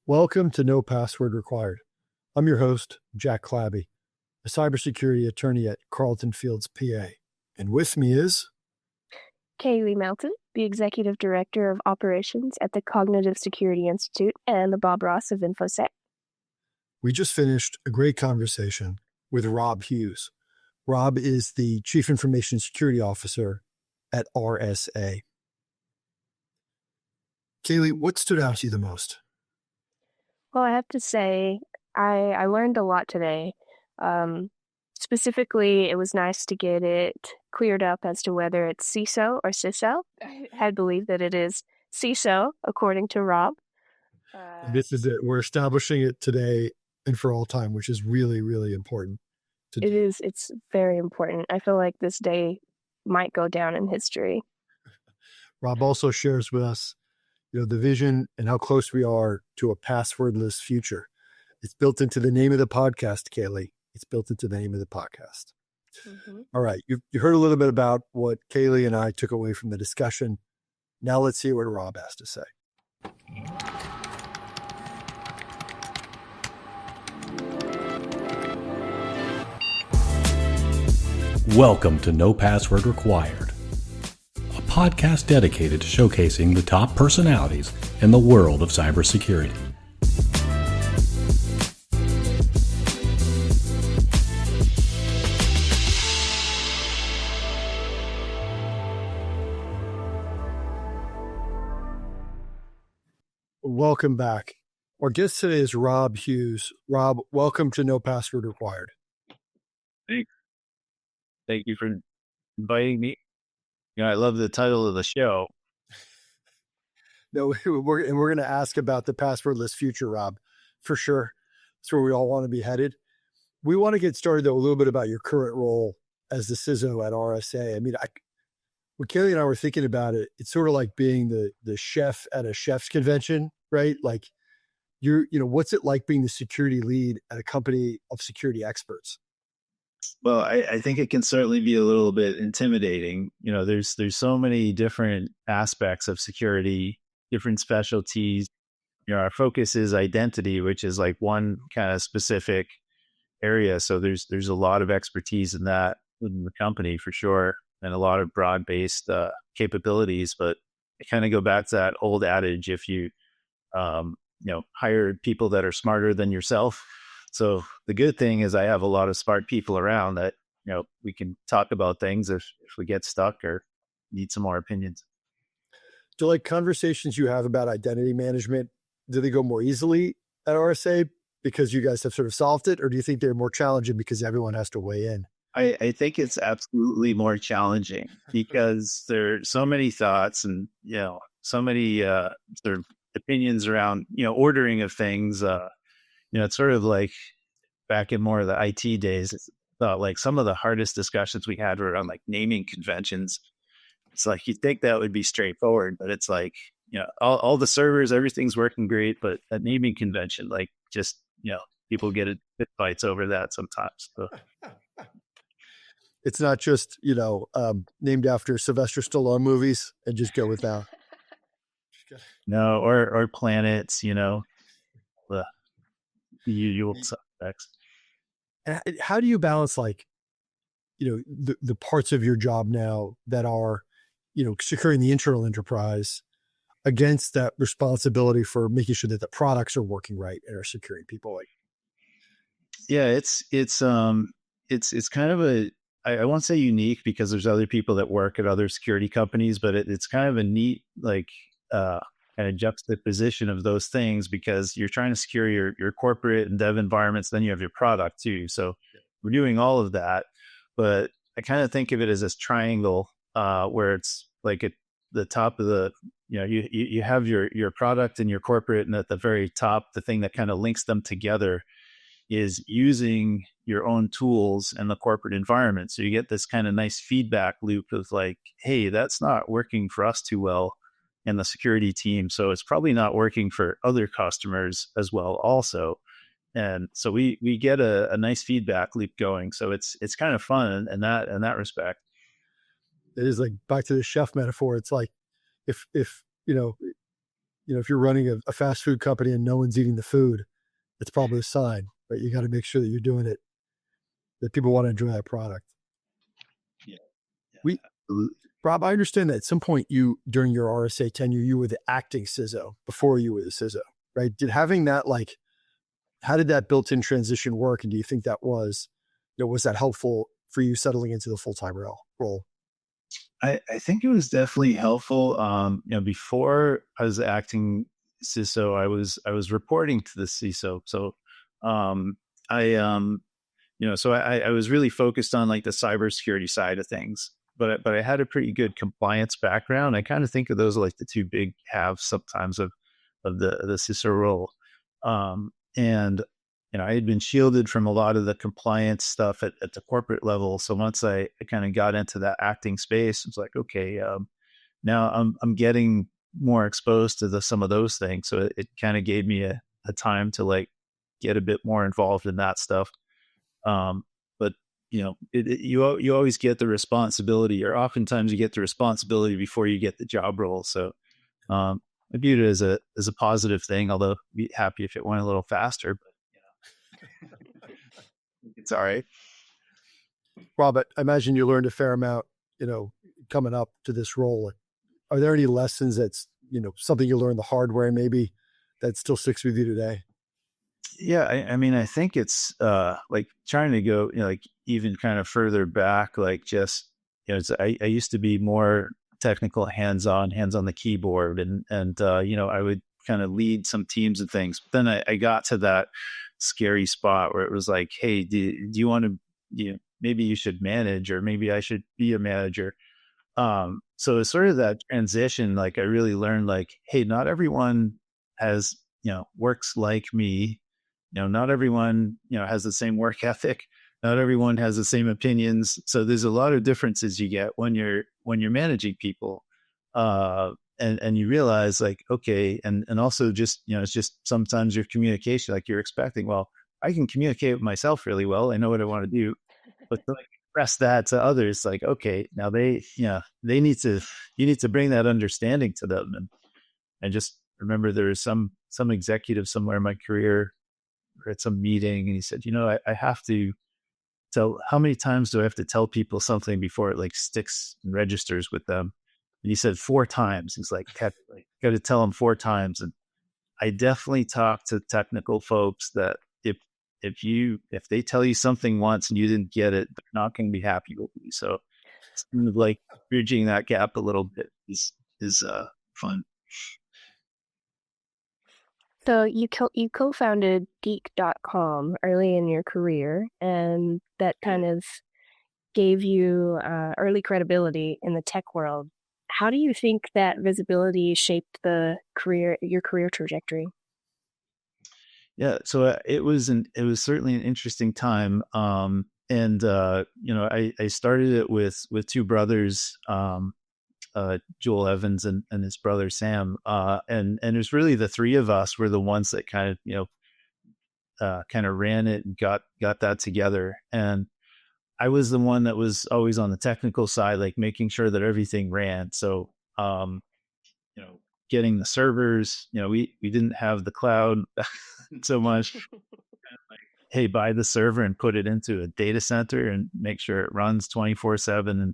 Welcome to No Password Required. I'm your host, Jack Clabby, a cybersecurity attorney at Carlton Fields, PA. And with me is Kayley Melton, the Executive Director of Operations at the Cognitive Security Institute and the Bob Ross of InfoSec. We just finished a great conversation with Rob Hughes. Rob is the Chief Information Security Officer at RSA. Kayley, what stood out to you the most? Well, I have to say, I learned a lot today. Specifically, it was nice to get it cleared up as to whether it's CISO or CISO. I had believed that it is CISO, according to Rob. This is it. We're establishing it today and for all time, which is really, really important to do. It's very important. I feel like this day might go down in history. Rob also shares with us, the vision and how close we are to a passwordless future. It's built into the name of the podcast, Kayley. It's built into the name of the podcast. Mm-hmm. All right. You heard a little bit about what Kayley and I took away from the discussion. Now let's see what Rob has to say. Welcome to No Password Required, a podcast dedicated to showcasing the top personalities in the world of cybersecurity. Welcome back. Our guest today is Rob Hughes. Rob, welcome to No Password Required. Thanks. Thank you for inviting me. I love the title of the show. No, we're going to ask about the passwordless future, Rob, for sure. That's where we all want to be headed. We want to get started, though, a little bit about your current role as the CISO at RSA. I mean, when Kayley and I were thinking about it, it's sort of like being the chef at a chef's convention, right? Like what's it like being the security lead at a company of security experts? Well, I think it can certainly be a little bit intimidating. There's so many different aspects of security, different specialties. Our focus is identity, which is like one kind of specific area. So there's a lot of expertise in that within the company for sure, and a lot of broad-based capabilities. But I kind of go back to that old adage: if you hire people that are smarter than yourself. So the good thing is I have a lot of smart people around that, we can talk about things if we get stuck or need some more opinions. Do like conversations you have about identity management, do they go more easily at RSA because you guys have sort of solved it? Or do you think they're more challenging because everyone has to weigh in? I think it's absolutely more challenging because there are so many thoughts and, so many sort of opinions around, ordering of things. It's sort of like back in more of the IT days, like some of the hardest discussions we had were around like naming conventions. It's like, you'd think that would be straightforward, but it's like, all the servers, everything's working great, but that naming convention, like just, people get fist fights over that sometimes. So. It's not just, named after Sylvester Stallone movies and just go with that. No, or planets, the usual suspects. And how do you balance the parts of your job now that are, securing the internal enterprise against that responsibility for making sure that the products are working right and are securing people? Yeah, it's kind of I won't say unique because there's other people that work at other security companies, but it's kind of a neat, kind of juxtaposition of those things because you're trying to secure your corporate and dev environments. Then you have your product too. So we're doing all of that, but I kind of think of it as this triangle where it's like at the top of the, you have your product and your corporate, and at the very top, the thing that kind of links them together is using your own tools and the corporate environment. So you get this kind of nice feedback loop of like, hey, that's not working for us too well and the security team. So it's probably not working for other customers as well also. And so we get a nice feedback loop going. So it's kind of fun in that respect. It is like back to the chef metaphor. It's like if if you're running a fast food company and no one's eating the food, it's probably a sign, right? You got to make sure that you're doing it, that people want to enjoy that product. Yeah. Rob, I understand that at some point during your RSA tenure, you were the acting CISO before you were the CISO, right? Having that, how did that built-in transition work? And do you think that was that helpful for you settling into the full-time role? I think it was definitely helpful. Before I was acting CISO, I was reporting to the CISO. So, I was really focused on the cybersecurity side of things, but I had a pretty good compliance background. I kind of think of those like the two big halves sometimes of the CISO role. And I had been shielded from a lot of the compliance stuff at the corporate level. So once I kind of got into that acting space, it's like, okay, now I'm getting more exposed to some of those things. So it kind of gave me a time to get a bit more involved in that stuff. But you always get the responsibility, or oftentimes you get the responsibility before you get the job role. So I viewed it as a positive thing, although I'd be happy if it went a little faster. But it's all right. Rob, I imagine you learned a fair amount, coming up to this role. Are there any lessons that's, something you learned the hard way maybe that still sticks with you today? Yeah. I mean, I think it's trying to go, even kind of further back, I used to be more technical, hands-on the keyboard and I would kind of lead some teams and things. But then I got to that scary spot where it was like, hey, do you want to, maybe you should manage, or maybe I should be a manager. So it's sort of that transition. I really learned hey, not everyone has, works like me. Not everyone, has the same work ethic. Not everyone has the same opinions. So there's a lot of differences you get when you're managing people. And you realize okay. And also just, it's just sometimes your communication, you're expecting, well, I can communicate with myself really well. I know what I want to do, but to express that to others, okay, now you need to bring that understanding to them. And just remember there was some executive somewhere in my career or at some meeting, and he said, I have to how many times do I have to tell people something before it sticks and registers with them? And he said 4 times. He's got to tell them 4 times. And I definitely talk to technical folks that if they tell you something once and you didn't get it, they're not going to be happy with you. So it's kind of bridging that gap a little bit is fun. So you co-founded geek.com early in your career, and that kind of gave you early credibility in the tech world. How do you think that visibility shaped your career trajectory? Yeah, so it was certainly an interesting time. And I started it with 2 brothers, Joel Evans and his brother Sam, and it was really the 3 of us were the ones that kind of ran it and got that together. And I was the one that was always on the technical side, making sure that everything ran. So getting the servers, we didn't have the cloud so much. Hey, buy the server and put it into a data center and make sure it runs 24/7,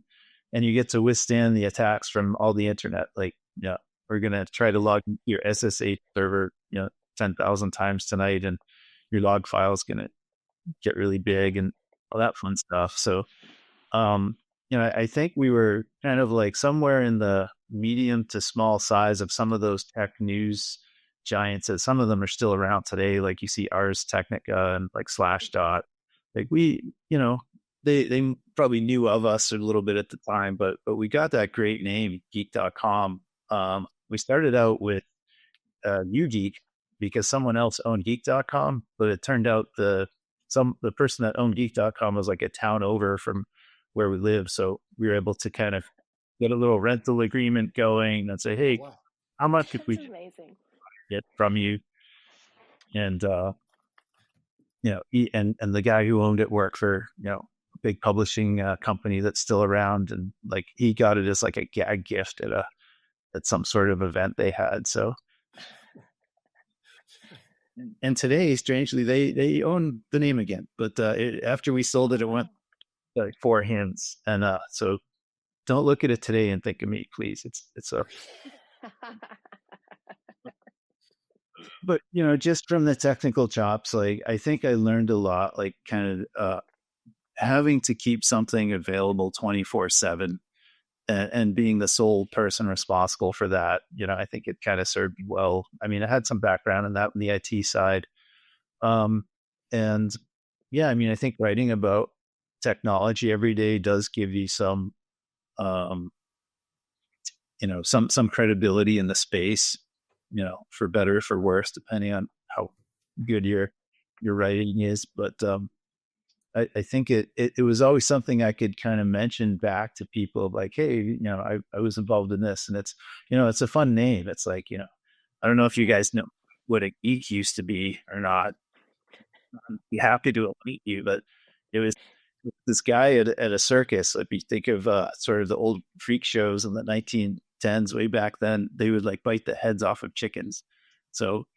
and you get to withstand the attacks from all the internet. We're going to try to log your SSH server, 10,000 times tonight, and your log file is going to get really big and all that fun stuff. So, I think we were kind of somewhere in the medium to small size of some of those tech news giants. Some of them are still around today. You see Ars Technica and Slashdot. They probably knew of us a little bit at the time, but we got that great name, geek.com. We started out with UGeek because someone else owned geek.com, but it turned out the person that owned geek.com was a town over from where we live. So we were able to kind of get a little rental agreement going and say, hey, wow, how much could we get from you? And, and the guy who owned it worked for, a big publishing company that's still around. And he got it as a gag gift at some sort of event they had. So And today, strangely, they own the name again. But after we sold it, it went like 4 hands. And so don't look at it today and think of me, please. It's a but just from the technical chops, like I think I learned a lot, like kind of having to keep something available 24/7 and being the sole person responsible for that. I think it kind of served me well. I mean, I had some background in that on the IT side. And yeah, I mean, I think writing about technology every day does give you some, some credibility in the space, for better, for worse, depending on how good your writing is. But I think it was always something I could kind of mention back to people like, hey, I was involved in this, and it's a fun name. It's like, I don't know if you guys know what a geek used to be or not. I'd be happy to meet you, but it was this guy at a circus. If you think of sort of the old freak shows in the 1910s, way back then, they would like bite the heads off of chickens. So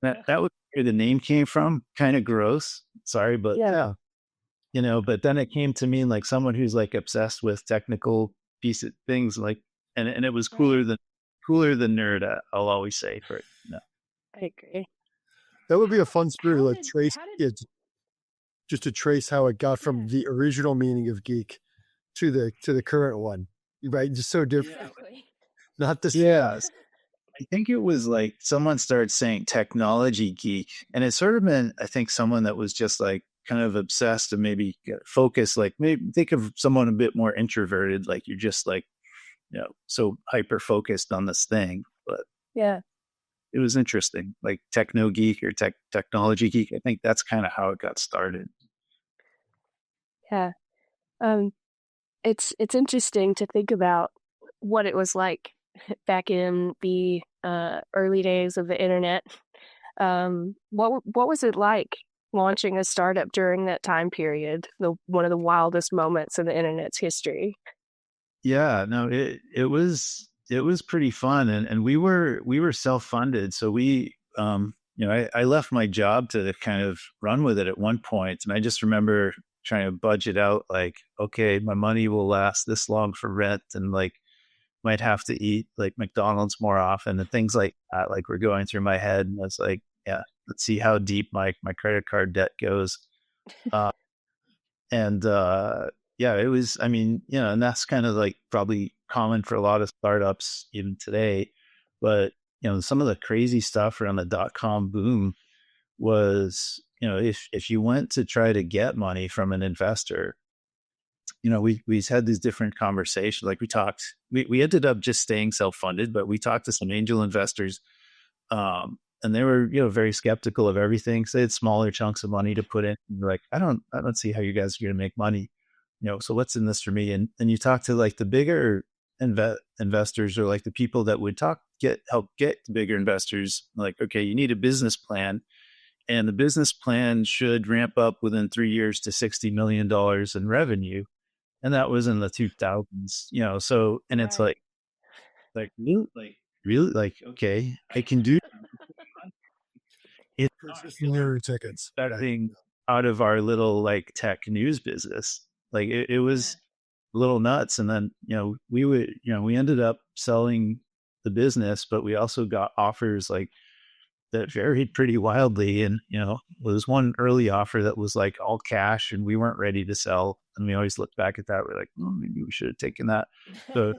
that was where the name came from. Kind of gross. Sorry, but Yeah. But then it came to mean like someone who's like obsessed with technical piece of things, like, and it was cooler than nerd. I'll always say for it. I agree. That would be a fun story, like trace it, just to trace how it got from the original meaning of geek to the current one, right? Just so different. Exactly. Not the Yeah. I think it was like someone started saying technology geek, and it sort of meant, I think, someone that was just like kind of obsessed and maybe focused, like maybe think of someone a bit more introverted, like you're just like, so hyper focused on this thing. But yeah, it was interesting, like techno geek or technology geek. I think that's kind of how it got started. Yeah. It's interesting to think about what it was like back in the early days of the internet. What was it like launching a startup during that time period? One of the wildest moments in the internet's history. Yeah, no, it was pretty fun, and we were self-funded, so we I left my job to kind of run with it at one point, and I just remember trying to budget out like, okay, my money will last this long for rent, and like might have to eat like McDonald's more often and things like that. Like, were going through my head, and I was like, yeah, let's see how deep my credit card debt goes. And yeah, it was, I mean, and that's kind of like probably common for a lot of startups even today. But, some of the crazy stuff around the dot-com boom was, if you went to try to get money from an investor, we had these different conversations. Like we ended up just staying self-funded, but we talked to some angel investors, and they were, very skeptical of everything. So they had smaller chunks of money to put in. And like, I don't see how you guys are going to make money, so what's in this for me? And you talk to like the bigger investors, or like the people that would help get the bigger investors. Like, okay, you need a business plan, and the business plan should ramp up within 3 years to $60 million in revenue. And that was in the 2000s, so, and it's Right. really, like, okay, I can do it. purchase lottery tickets. Starting out of our little like tech news business, like it was a little nuts. And then, we ended up selling the business, but we also got offers like that varied pretty wildly. And, there was one early offer that was like all cash, and we weren't ready to sell. And we always look back at that. We're like, oh, maybe we should have taken that. So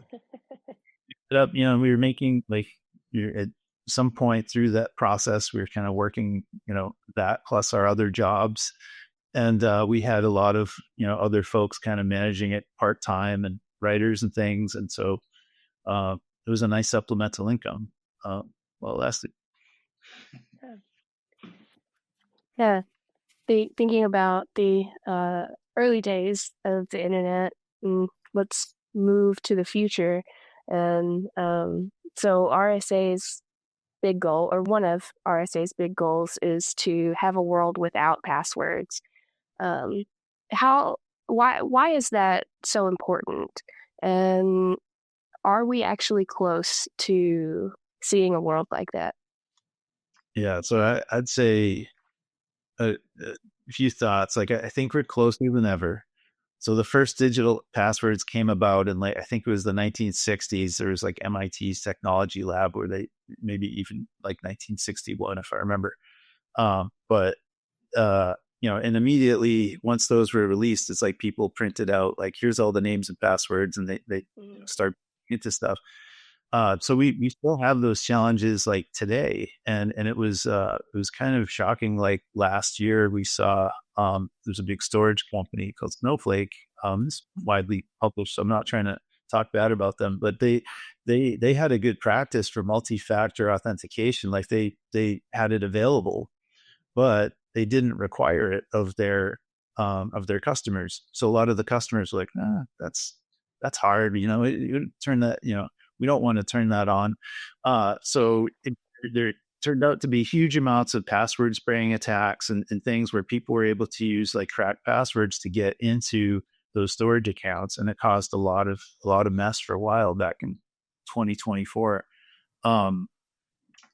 we were making like, at some point through that process, we were kind of working, that plus our other jobs. And we had a lot of, other folks kind of managing it part-time, and writers and things. And so it was a nice supplemental income while it lasted. Yeah. Thinking about the early days of the internet, and let's move to the future. And so RSA's big goal, or one of RSA's big goals, is to have a world without passwords. Why is that so important? And are we actually close to seeing a world like that? Yeah. So I'd say a few thoughts. Like I think we're closer than ever. So the first digital passwords came about in like I think it was the 1960s. There was like MIT's technology lab where they maybe even like 1961 if I remember. But and immediately once those were released, it's like people printed out like here's all the names and passwords, and they start into stuff. So we still have those challenges like today, and it was kind of shocking. Like last year, we saw there's a big storage company called Snowflake. It's widely published, so I'm not trying to talk bad about them, but they had a good practice for multi-factor authentication. Like they had it available, but they didn't require it of their customers. So a lot of the customers were like, that's hard. You turn that, we don't want to turn that on. So there turned out to be huge amounts of password spraying attacks and things where people were able to use like cracked passwords to get into those storage accounts, and it caused a lot of mess for a while back in 2024.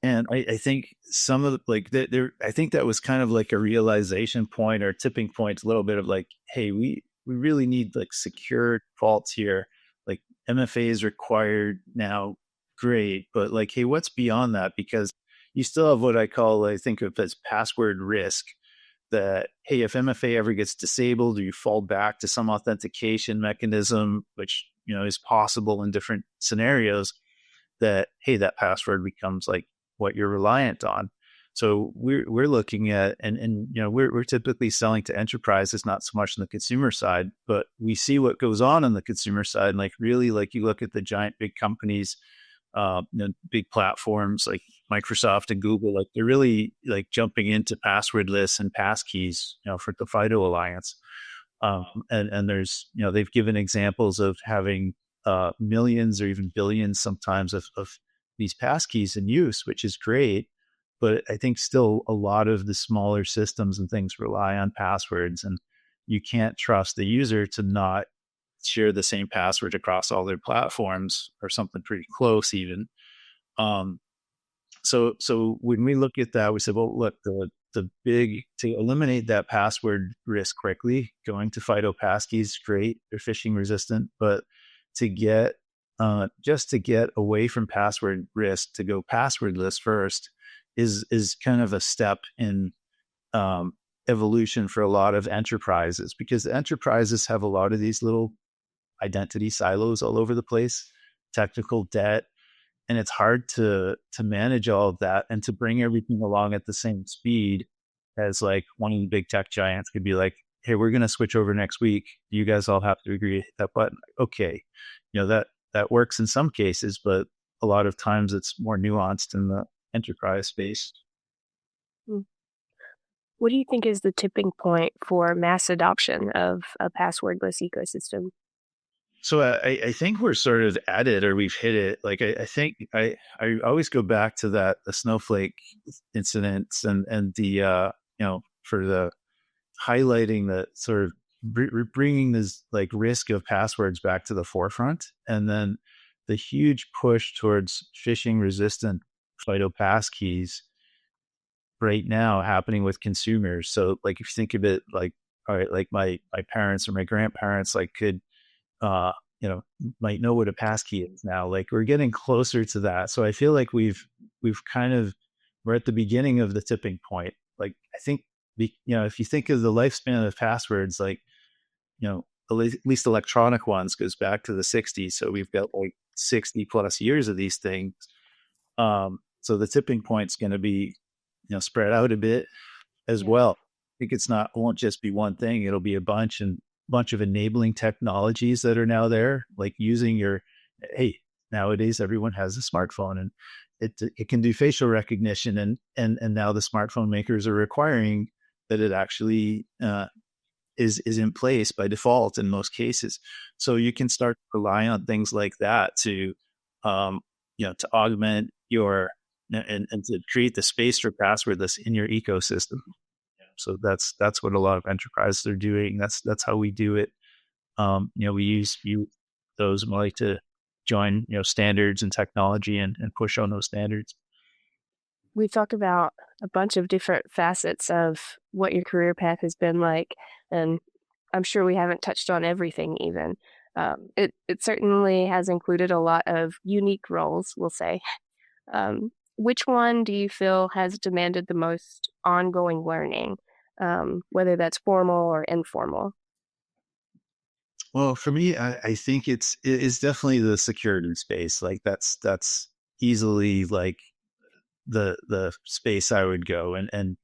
And I think some of the, like there, I think that was kind of like a realization point or tipping point, a little bit of like, hey, we really need like secure vaults here. Like MFA is required now, great, but like, hey, what's beyond that? Because you still have what I think of as password risk. That hey, if MFA ever gets disabled, or you fall back to some authentication mechanism, which is possible in different scenarios, that hey, that password becomes like what you're reliant on. So we're looking at, and we're typically selling to enterprises, not so much on the consumer side, but we see what goes on the consumer side. And like really, like you look at the giant big companies, big platforms like Microsoft and Google, like they're really like jumping into passwordless and passkeys, for the FIDO Alliance. And there's, they've given examples of having millions or even billions sometimes of these passkeys in use, which is great. But I think still a lot of the smaller systems and things rely on passwords, and you can't trust the user to not share the same password across all their platforms or something pretty close even. So when we look at that, we said, well, look, the big, to eliminate that password risk quickly, going to FIDO passkeys, great, they're phishing resistant, but to get just to get away from password risk, to go passwordless first is kind of a step in evolution for a lot of enterprises, because the enterprises have a lot of these little identity silos all over the place, technical debt, and it's hard to manage all of that and to bring everything along at the same speed as like one of the big tech giants could be like, hey, we're going to switch over next week. You guys all have to agree to hit that button. Okay. That works in some cases, but a lot of times it's more nuanced in the enterprise space. What do you think is the tipping point for mass adoption of a passwordless ecosystem? So I think we're sort of at it, or we've hit it. Like I think I always go back to the Snowflake incidents and the for the highlighting the sort of bringing this like risk of passwords back to the forefront, and then the huge push towards phishing resistant FIDO passkeys right now happening with consumers. So like if you think of it like, all right, like my parents or my grandparents like could might know what a passkey is now. Like we're getting closer to that. So I feel like we're at the beginning of the tipping point. Like I think if you think of the lifespan of passwords, like at least electronic ones goes back to the 60s. So we've got like 60 plus years of these things. So the tipping point's going to be spread out a bit as well. I think it won't just be one thing. It'll be a bunch of enabling technologies that are now there, like using hey, nowadays everyone has a smartphone, and it can do facial recognition, and now the smartphone makers are requiring that it actually is in place by default in most cases. So you can start to rely on things like that to to augment your and to create the space for passwordless in your ecosystem. So that's what a lot of enterprises are doing. That's how we do it. We use those like to join standards and technology and push on those standards. we've talked about a bunch of different facets of what your career path has been like, and I'm sure we haven't touched on everything even. It certainly has included a lot of unique roles, we'll say. Which one do you feel has demanded the most ongoing learning, whether that's formal or informal? Well, for me, I think it's definitely the security space. Like that's easily like the space I would go, and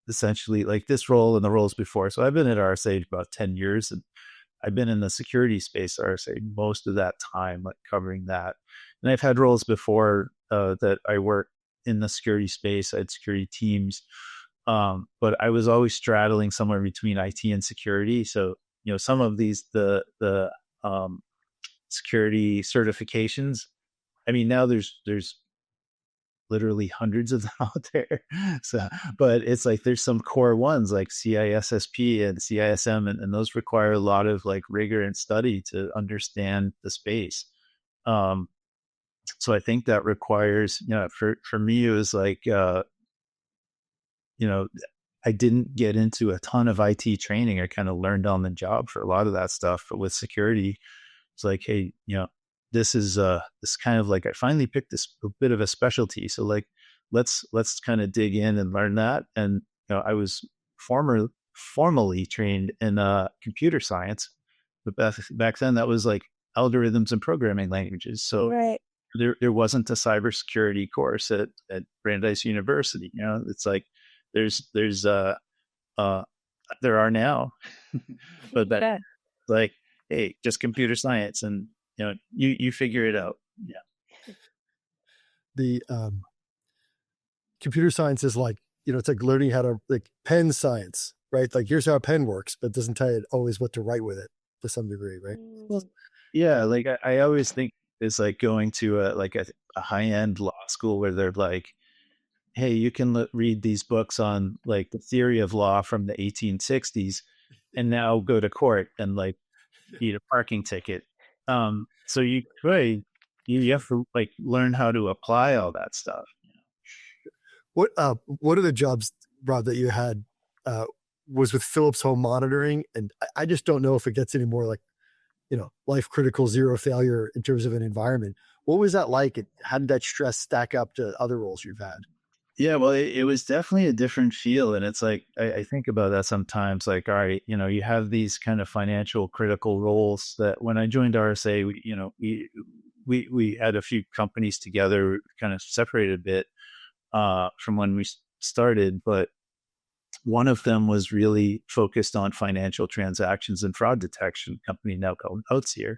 essentially like this role and the roles before. So I've been at RSA about 10 years, and I've been in the security space at RSA most of that time, like covering that. And I've had roles before that I worked in the security space. I had security teams, but I was always straddling somewhere between IT and security. So some of these the security certifications. I mean, now there's literally hundreds of them out there. So, but it's like there's some core ones like CISSP and CISM, and those require a lot of like rigor and study to understand the space. So I think that requires, for me, it was like, I didn't get into a ton of IT training. I kind of learned on the job for a lot of that stuff. But with security, it's like, hey, this is this kind of like I finally picked this a bit of a specialty. So like let's kind of dig in and learn that. And I was formally trained in computer science, but back then that was like algorithms and programming languages. So Right. there wasn't a cybersecurity course at Brandeis University. It's like there are now, but that Yeah. like, hey, just computer science, and you figure it out. Yeah. The computer science is like, it's like learning how to like pen science, right? Like here's how a pen works, but it doesn't tell you always what to write with it to some degree, right? Well, yeah, like I always think it's like going to a high-end law school where they're like, hey, you can read these books on like the theory of law from the 1860s and now go to court and like eat a parking ticket. So you have to like learn how to apply all that stuff. What are the jobs, Rob, that you had was with Philips Home Monitoring? And I just don't know if it gets any more like, life critical, zero failure in terms of an environment. What was that like? And how did that stress stack up to other roles you've had? Yeah, well, it was definitely a different feel. And it's like, I think about that sometimes, like, all right, you have these kind of financial critical roles that when I joined RSA, we had a few companies together, kind of separated a bit from when we started, but one of them was really focused on financial transactions and fraud detection, company now called Outseer.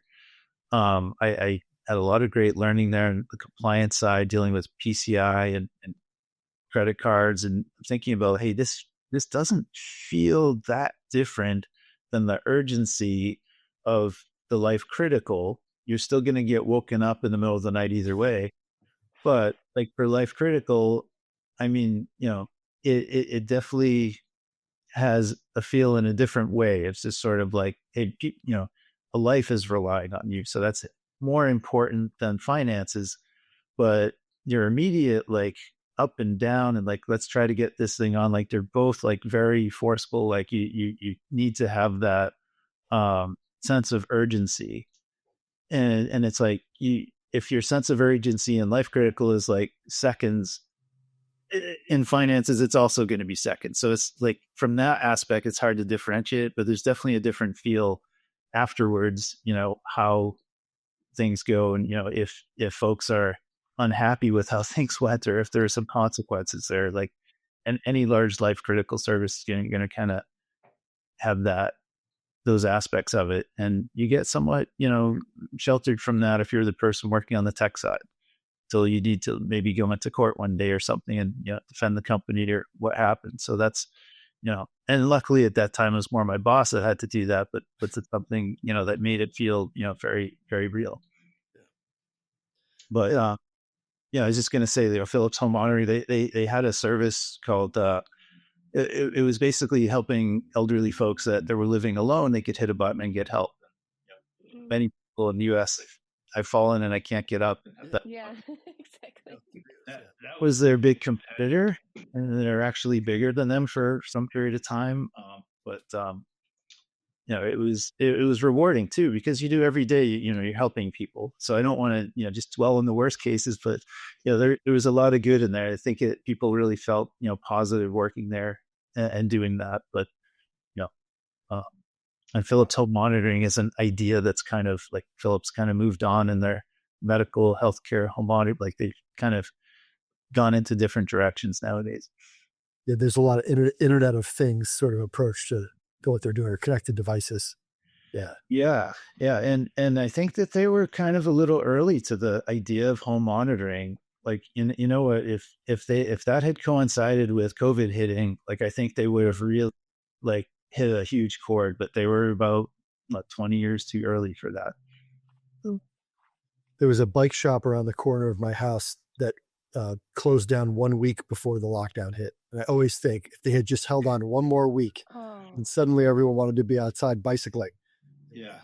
I had a lot of great learning there on the compliance side, dealing with PCI and credit cards, and thinking about, hey, this doesn't feel that different than the urgency of the life critical. You're still going to get woken up in the middle of the night either way. But like for life critical, I mean, it definitely has a feel in a different way. It's just sort of like, hey, a life is relying on you. So that's more important than finances. But your immediate like up and down and like, let's try to get this thing on, like they're both like very forceful. Like you need to have that sense of urgency. And it's like, if your sense of urgency in life critical is like seconds, in finances, it's also going to be seconds. So it's like from that aspect, it's hard to differentiate, but there's definitely a different feel afterwards, how things go. And, if folks are unhappy with how things went, or if there are some consequences there, like, and any large life critical service is going to kind of have those aspects of it. And you get somewhat, sheltered from that if you're the person working on the tech side, till you need to maybe go into court one day or something and defend the company or what happened. So that's, and luckily at that time it was more my boss that had to do that, but it's something, that made it feel, very, very real. But I was just going to say, Philips Home Monitoring, they had a service called, it was basically helping elderly folks that were living alone. They could hit a button and get help. Many people in the U.S. I've fallen and I can't get up. Yeah, exactly. That was their big competitor, and they're actually bigger than them for some period of time. But it was rewarding too, because you do every day, you're helping people. So I don't want to, just dwell on the worst cases, but there was a lot of good in there. I think people really felt, positive working there and doing that. But, you know, uh, and Philips home monitoring is an idea that's kind of like Philips kind of moved on in their medical healthcare home monitoring. Like they've kind of gone into different directions nowadays. Yeah, there's a lot of Internet of Things sort of approach to what they're doing, or connected devices. Yeah. And I think that they were kind of a little early to the idea of home monitoring. Like, you know what, if that had coincided with COVID hitting, like I think they would have really like hit a huge chord, but they were about 20 years too early for that. There was a bike shop around the corner of my house that closed down 1 week before the lockdown hit. And I always think if they had just held on 1 more week, and suddenly everyone wanted to be outside bicycling. Yeah.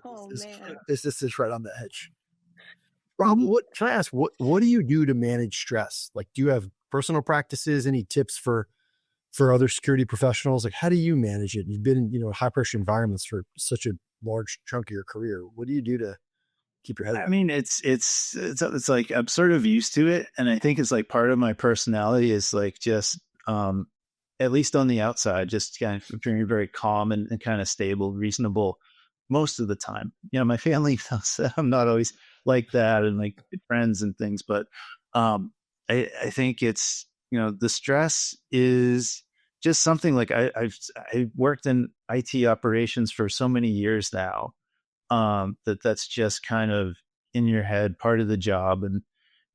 Man. This is right on the edge. Rob, can I ask, what do you do to manage stress? Like, do you have personal practices, any tips for other security professionals? Like, how do you manage it? You've been in, high pressure environments for such a large chunk of your career. What do you do to keep your head up? I mean, it's like I'm sort of used to it, and I think it's like part of my personality is like just at least on the outside, just kind of appearing very calm and kind of stable, reasonable most of the time. My family knows I'm not always like that, and like friends and things, but I think it's the stress is just something like I've worked in IT operations for so many years now. That's just kind of in your head, part of the job. And,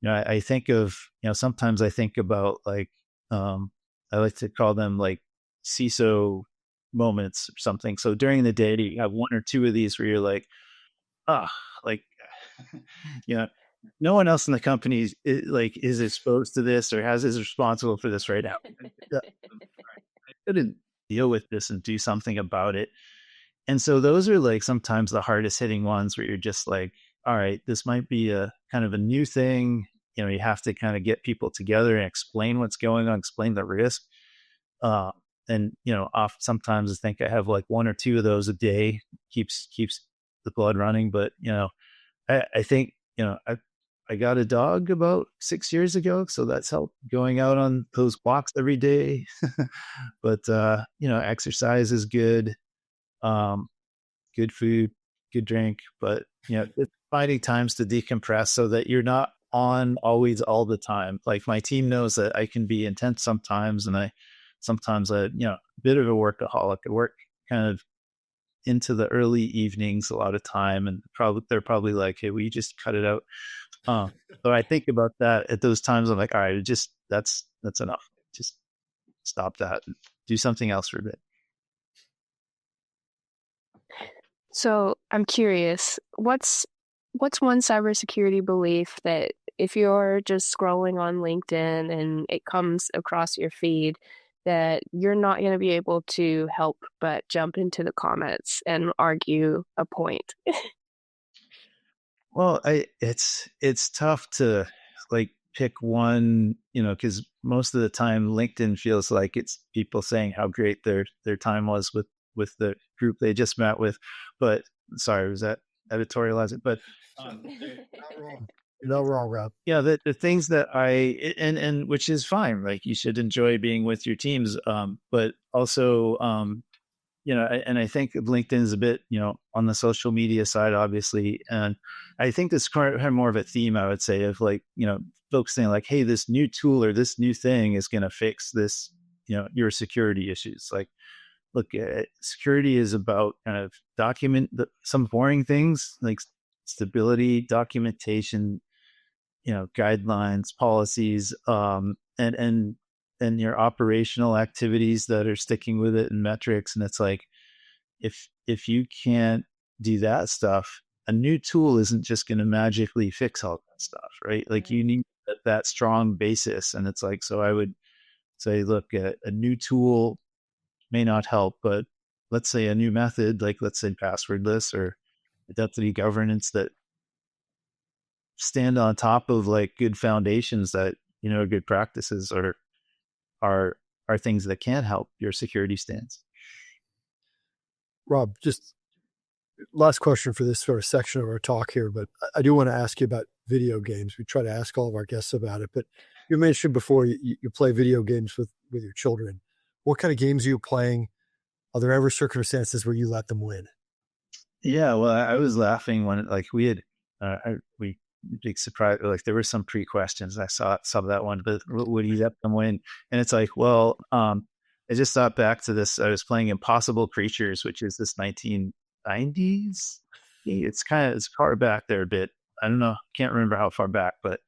I think of, sometimes I think about like, I like to call them like CISO moments or something. So during the day, you have 1 or 2 of these where you're like, like, no one else in the company is exposed to this or is responsible for this right now. I couldn't deal with this and do something about it. And so those are like sometimes the hardest hitting ones where you're just like, all right, this might be a kind of a new thing. You have to kind of get people together and explain what's going on, explain the risk. And sometimes I think I have like 1 or 2 of those a day, keeps the blood running. But I think I got a dog about 6 years ago, so that's helped going out on those walks every day. But exercise is good. Good food, good drink, but it's finding times to decompress so that you're not on always all the time. Like my team knows that I can be intense sometimes, and sometimes a bit of a workaholic. I work kind of into the early evenings a lot of time, and they're probably like, "Hey, will you just cut it out?" So I think about that at those times. I'm like, "All right, that's enough. Just stop that and do something else for a bit." So I'm curious, what's one cybersecurity belief that if you're just scrolling on LinkedIn and it comes across your feed, that you're not going to be able to help but jump into the comments and argue a point? Well, it's tough to like pick one, because most of the time LinkedIn feels like it's people saying how great their time was with the group they just met with. But sorry, was that editorializing? But You're not wrong, Rob. Yeah, the things that and which is fine. Like you should enjoy being with your teams, but also and I think LinkedIn is a bit, on the social media side, obviously. And I think this kind of more of a theme, I would say, of like, folks saying like, hey, this new tool or this new thing is going to fix this, your security issues. Like, look, security is about kind of some boring things like stability, documentation, guidelines, policies, and your operational activities that are sticking with it and metrics. And it's like, if you can't do that stuff, a new tool isn't just going to magically fix all that stuff, right? Like you need that strong basis. And it's like, so I would say, look, a new tool may not help, but let's say a new method, like let's say passwordless or identity governance that stand on top of like good foundations that, good practices are things that can help your security stance. Rob, just last question for this sort of section of our talk here, but I do want to ask you about video games. We try to ask all of our guests about it, but you mentioned before you play video games with your children. What kind of games are you playing? Are there ever circumstances where you let them win? Yeah, well, I was laughing when like we had big surprise. Like there were some pre-questions. I saw that one, but would you let them win? And it's like, well, I just thought back to this. I was playing Impossible Creatures, which is this 1990s. It's far back there a bit. I don't know, can't remember how far back, but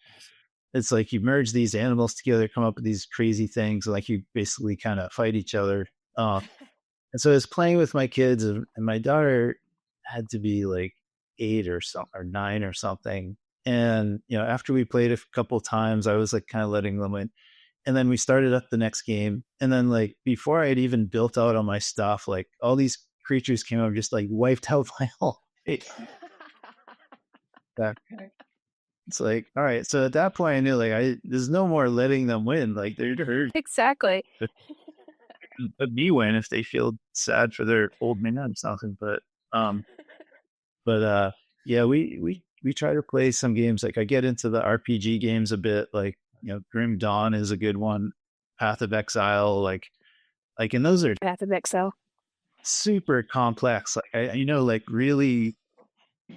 it's like you merge these animals together, come up with these crazy things, like you basically kind of fight each other. And so I was playing with my kids, and my daughter had to be like 8 or 9 or something. And, after we played a couple of times, I was like kind of letting them win. And then we started up the next game. And then like before I had even built out all my stuff, like all these creatures came up, just like wiped out my whole face. It's like, all right. So at that point I knew like there's no more letting them win. Like they're hurt. Exactly. Let me win if they feel sad for their old man or something. But yeah, we try to play some games. Like I get into the RPG games a bit, like, Grim Dawn is a good one. Path of Exile, like, and those are Path of Exile, super complex. Like like really,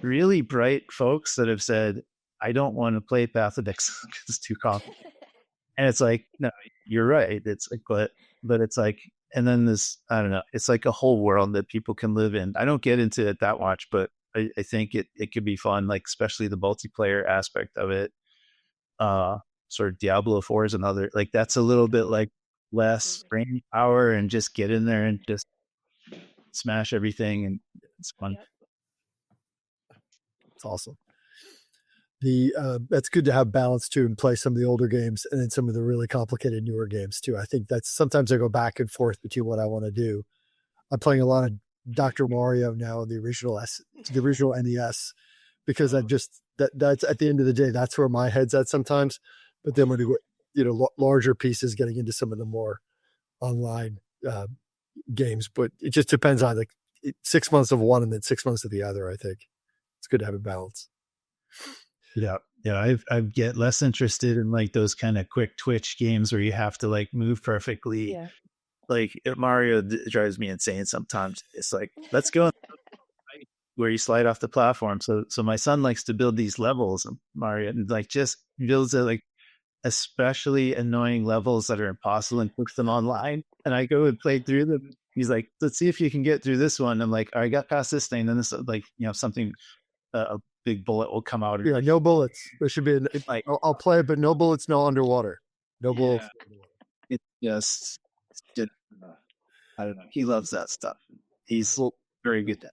really bright folks that have said, I don't want to play Path of Exile because it's too complex. And it's like, no, you're right. It's like, but it's like, and then this, I don't know, it's like a whole world that people can live in. I don't get into it that much, but I think it could be fun, like especially the multiplayer aspect of it. Sort of Diablo 4 is another, like that's a little bit like less brain power and just get in there and just smash everything, and it's fun. It's awesome. That's good to have balance too, and play some of the older games and then some of the really complicated newer games too. I think that's sometimes I go back and forth between what I want to do. I'm playing a lot of Dr. Mario now, the original NES, because that's at the end of the day, that's where my head's at sometimes. But then when you go, larger pieces, getting into some of the more online games, but it just depends on 6 months of one and then 6 months of the other. I think it's good to have a balance. Yeah. I get less interested in like those kind of quick twitch games where you have to like move perfectly. Yeah. Like Mario drives me insane sometimes. It's like, let's go where you slide off the platform. So my son likes to build these levels of Mario, and like just builds it like especially annoying levels that are impossible and puts them online. And I go and play through them. He's like, let's see if you can get through this one. I'm like, all right, I got past this thing. Then this like, something, a big bullet will come out. Yeah, no bullets. There should be like, I'll play it, but no bullets, no underwater. No bullets. It just, I don't know. He loves that stuff. He's very good at that.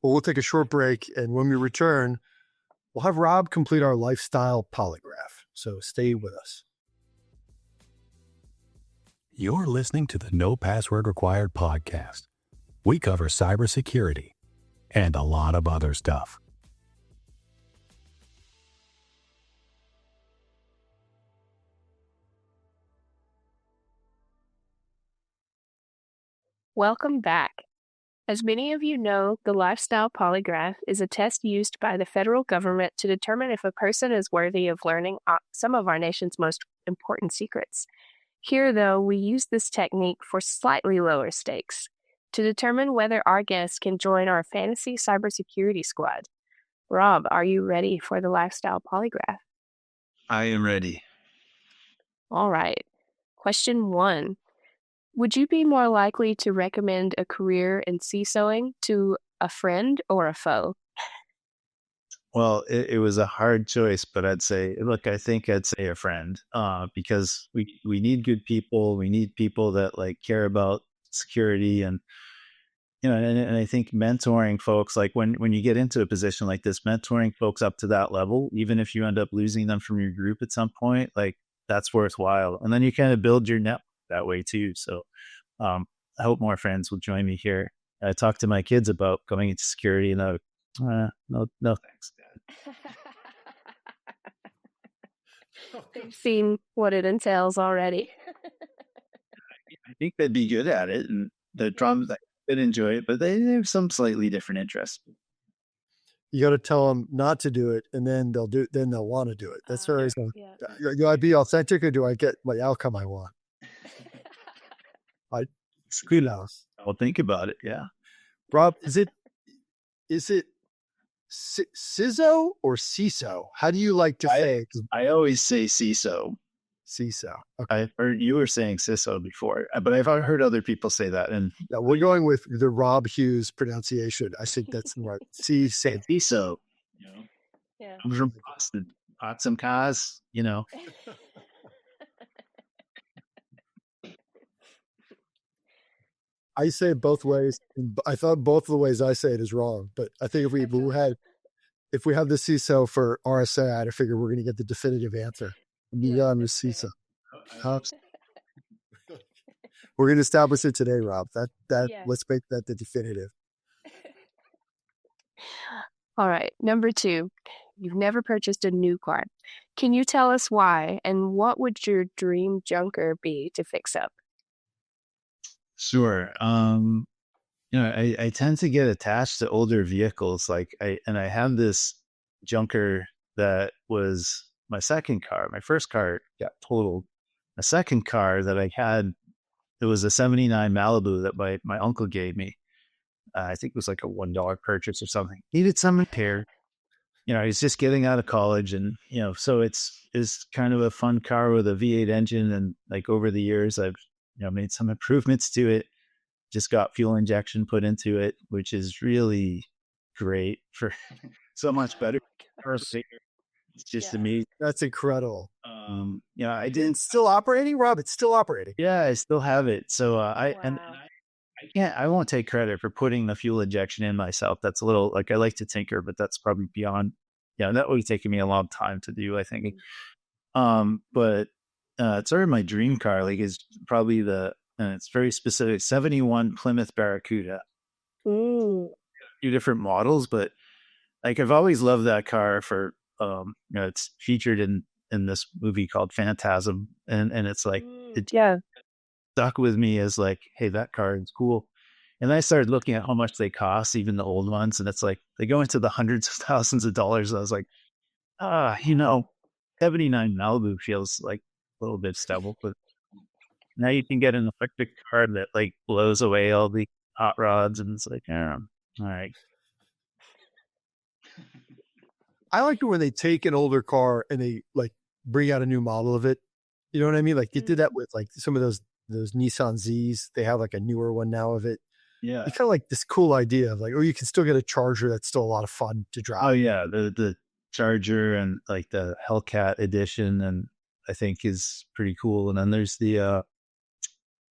Well, we'll take a short break, and when we return, we'll have Rob complete our lifestyle polygraph. So stay with us. You're listening to the No Password Required podcast. We cover cybersecurity and a lot of other stuff. Welcome back. As many of you know, the Lifestyle Polygraph is a test used by the federal government to determine if a person is worthy of learning some of our nation's most important secrets. Here, though, we use this technique for slightly lower stakes to determine whether our guests can join our fantasy cybersecurity squad. Rob, are you ready for the Lifestyle Polygraph? I am ready. All right. Question 1. Would you be more likely to recommend a career in CISOing to a friend or a foe? Well, it was a hard choice, but I'd say, look, I think I'd say a friend, because we need good people. We need people that like care about security, and and I think mentoring folks, like when you get into a position like this, mentoring folks up to that level, even if you end up losing them from your group at some point, like that's worthwhile. And then you kind of build your network that way too. So I hope more friends will join me here. I talked to my kids about going into security, and no thanks, Dad. They've seen what it entails already. I think they'd be good at it, and the drums they'd enjoy it, but they have some slightly different interests. You got to tell them not to do it, and then they'll want to do it. That's very. Do I be authentic, or do I get my outcome I want? I screw those. I'll think about it. Yeah, Rob, is it CISO or CISO? How do you like to say it? I always say CISO. CISO. Okay. I heard you were saying CISO before, but I've heard other people say that. And we're going with the Rob Hughes pronunciation. I think that's the right. CISO. Yeah. I'm from Boston. Bought some cars, I say it both ways. I thought both of the ways I say it is wrong, but I think if we have the CISO for RSA, I'd figure we're going to get the definitive answer. Beyond the CISO. We're going to establish it today, Rob. Let's make that the definitive. All right. Number 2, you've never purchased a new car. Can you tell us why, and what would your dream junker be to fix up? Sure. I tend to get attached to older vehicles. I have this junker that was my second car. My first car got totaled. A second car that I had, it was a 79 Malibu that my uncle gave me. I think it was like a $1 purchase or something. Needed some repair. He's just getting out of college, and so it's kind of a fun car with a V8 engine. And like over the years, I've made some improvements to it. Just got fuel injection put into it, which is really great for so much better. It's just amazing. That's incredible. I didn't. It's still operating, Rob. It's still operating. Yeah, I still have it. So I won't take credit for putting the fuel injection in myself. That's a little I like to tinker, but that's probably beyond. That would be taking me a long time to do, I think. But it's sort of my dream car. Is probably it's very specific 71 Plymouth Barracuda. Ooh. A few different models, but I've always loved that car for it's featured in this movie called Phantasm, and it's stuck with me as hey, that car is cool. And I started looking at how much they cost, even the old ones, and it's they go into the hundreds of thousands of dollars. I was like, 79 Malibu feels like a little bit stubble, but now you can get an electric car that blows away all the hot rods, and it's all right. I like it when they take an older car and they bring out a new model of it. You know what I mean? They did that with some of those Nissan Zs. They have a newer one now of it. Yeah. It's kind of this cool idea of you can still get a Charger that's still a lot of fun to drive. Oh yeah. The Charger and the Hellcat edition, and I think is pretty cool. And then there's I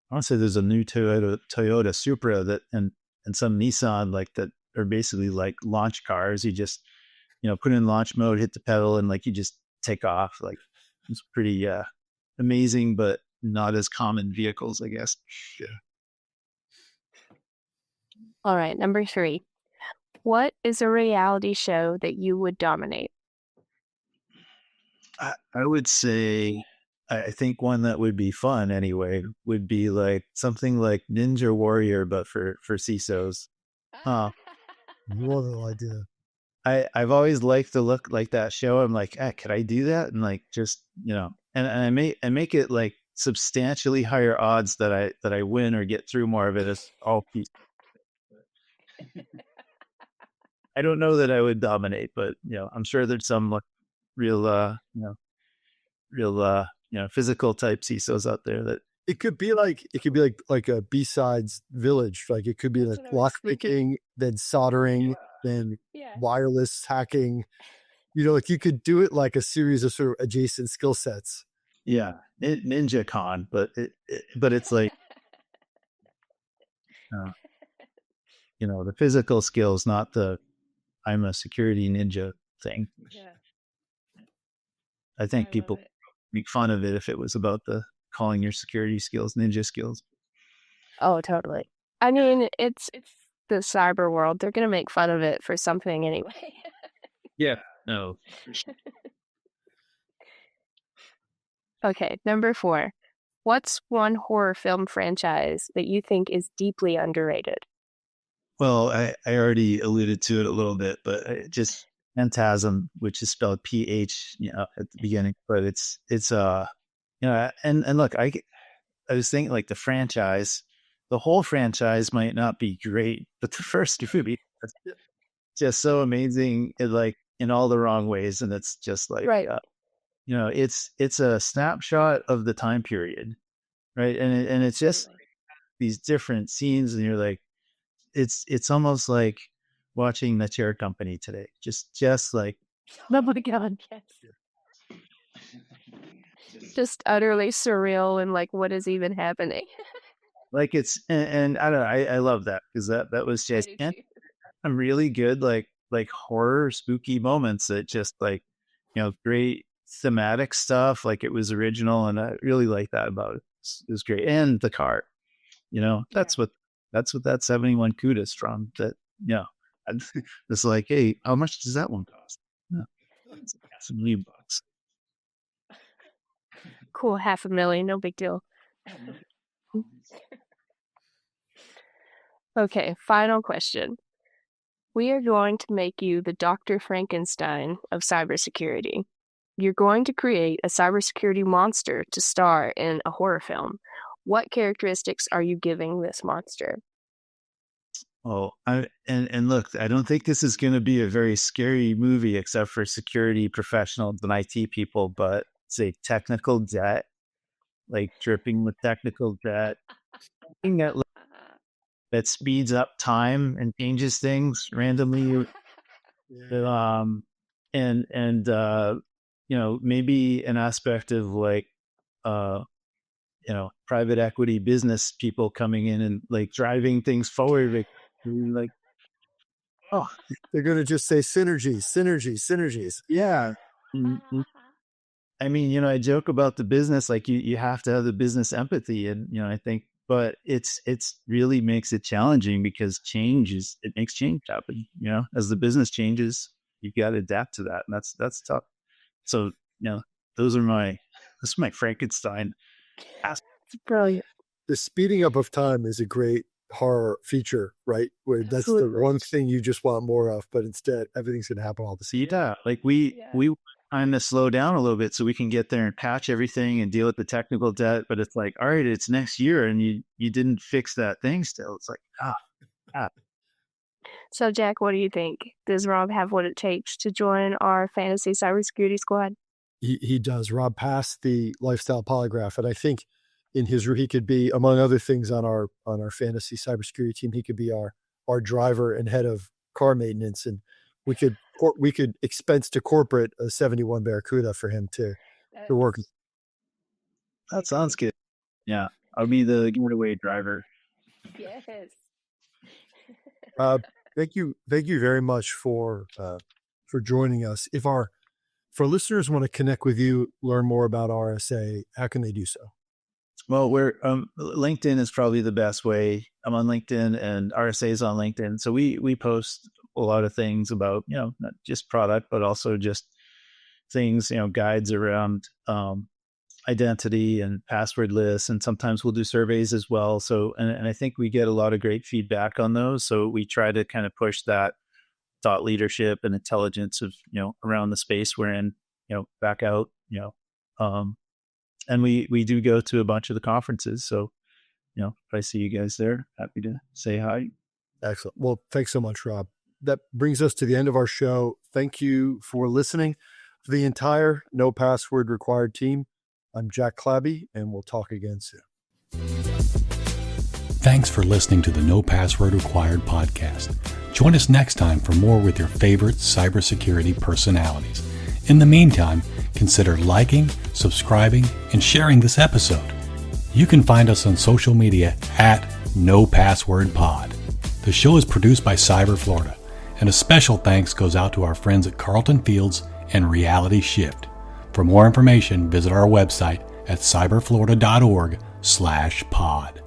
want to say there's a new Toyota Supra that and some Nissan that are basically launch cars. You just put in launch mode, hit the pedal, and you just take off. It's pretty amazing, but not as common vehicles, I guess. Yeah. All right, number 3. What is a reality show that you would dominate? I would say, I think one that would be fun anyway would be something like Ninja Warrior, but for CISOs. Wonderful idea. I've always liked the look like that show. I'm could I do that? And just, and I make it substantially higher odds that I win or get through more of it as all people. I don't know that I would dominate, but I'm sure there's some real physical type CISOs out there that it could be like a B-sides village. It could be lock picking, then soldering, then wireless hacking. You could do it like a series of sort of adjacent skill sets. Yeah, Ninja Con, but it's the physical skills, not the I'm a security ninja thing. Yeah. I think people make fun of it if it was about the calling your security skills ninja skills. Oh, totally. I mean, it's the cyber world. They're going to make fun of it for something anyway. Yeah. No. Okay, number 4. What's one horror film franchise that you think is deeply underrated? Well, I already alluded to it a little bit, but just Phantasm, which is spelled PH, at the beginning, but it's and look, I was thinking like the whole franchise might not be great, but the first movie is just so amazing, like in all the wrong ways, and it's just like, Right. It's a snapshot of the time period, right? And it's just these different scenes, and you're like, it's almost like watching The Chair Company today. Just like, Oh my God, yes. Just utterly surreal and like, what is even happening? like and I don't know, I love that because that was just some really good like horror spooky moments that just like, great thematic stuff. Like it was original, and I really like that about it. It was great, and the car. That's what that 71 CUDA's from. That it's like, hey, how much does that one cost? It's $1 million. Cool, $500,000, no big deal. Okay, final question. We are going to make you the Dr. Frankenstein of cybersecurity. You're going to create a cybersecurity monster to star in a horror film. What characteristics are you giving this monster? Oh, and look, I don't think this is going to be a very scary movie, except for security professionals and IT people. But it's a technical debt, like dripping with technical debt, that speeds up time and changes things randomly. And maybe an aspect of like, private equity business people coming in and like driving things forward. Like, oh, They're going to just say synergies. yeah. I mean, I joke about the business, like you have to have the business empathy, and I think, but it's really makes it challenging because it makes change happen. As the business changes, you got to adapt to that, and that's tough. So those are my Frankenstein. It's brilliant. The speeding up of time is a great horror feature, right? Where that's the one thing you just want more of, but instead everything's going to happen all the same. Yeah, like we kind of slow down a little bit so we can get there and patch everything and deal with the technical debt. But it's like, all right, it's next year, and you didn't fix that thing still. It's like, So, Jack, what do you think? Does Rob have what it takes to join our fantasy cybersecurity squad? He does. Rob passed the lifestyle polygraph, and I think he could be, among other things, on our fantasy cybersecurity team. He could be our driver and head of car maintenance, and we could expense to corporate a 71 Barracuda for him to work. That sounds good. Yeah, I'll be the getaway driver. Yes. Thank you very much for joining us. If our listeners want to connect with you, learn more about RSA, how can they do so? Well, we're LinkedIn is probably the best way. I'm on LinkedIn, and RSA is on LinkedIn. So we post a lot of things about, not just product, but also just things, guides around identity and passwordless, and sometimes we'll do surveys as well. So, and I think we get a lot of great feedback on those. So we try to kind of push that thought leadership and intelligence of, around the space we're in, back out, and we do go to a bunch of the conferences. So, if I see you guys there, happy to say hi. Excellent. Well, thanks so much, Rob. That brings us to the end of our show. Thank you for listening. For the entire No Password Required team, I'm Jack Clabby, and we'll talk again soon. Thanks for listening to the No Password Required podcast. Join us next time for more with your favorite cybersecurity personalities. In the meantime, consider liking, subscribing, and sharing this episode. You can find us on social media at NoPasswordPod. The show is produced by Cyber Florida, and a special thanks goes out to our friends at Carlton Fields and Reality Shift. For more information, visit our website at cyberflorida.org/pod.